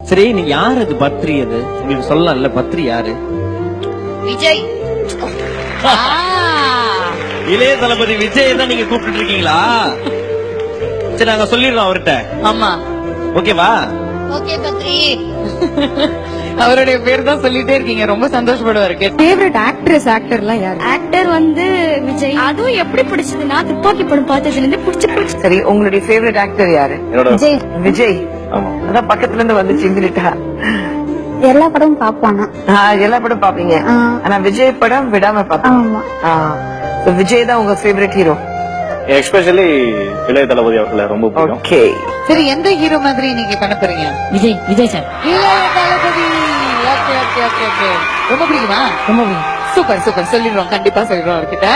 சரி, நீ யாரு அது பத்ரி? அது உங்களுக்கு சொல்லலாம்ல, பத்ரி யாரு? விஜய். இளைய தளபதி விஜய் தான் நீங்க கூப்பிட்டு இருக்கீங்களா? சரி, நாங்க சொல்லிடுறோம் அவர்கிட்ட. ஆமா, ஓகேவா? ஓகே பத்ரி. அவருடைய பேர் தான் சொல்லிட்டே இருக்கீங்க. ரொம்ப சந்தோஷப்படுவாரு. ஃபேவரட் ஆக்டர்லாம் யாரு? ஆக்டர் விஜய். அதுவும் எப்படி பிடிச்சதுன்னா துப்பாக்கி படம் பார்த்ததுல இருந்து பிடிச்சு. சரி, உங்களுடைய ஃபேவரட் ஆக்டர் யாரு? விஜய். விஜய். அதான் பக்கத்துல இருந்து வந்துச்சு எங்கிட்ட. எல்லா படமும் பாப்பானா? எல்லா படம் பாப்பீங்க. ஆனா விஜய் படம் விடாம பாப்பீங்க. விஜய் தான் உங்க ஃபேவரட் ஹீரோ? எஸ்பெஷலி இளைய தளபதி அவர்களை ரொம்ப பிடிக்கும். ஓகே, சரி, எந்த ஹீரோ மாதிரி நீங்க பண்ண போறீங்க? விஜய் சார். இளைய தளபதி. Okay okay okay okay. ரொம்ப பிடிக்குமா? ரொம்ப சூப்பர் சூப்பர். சொல்லிடுறோம், கண்டிப்பா சொல்லிடுறோம் அவர்கிட்ட.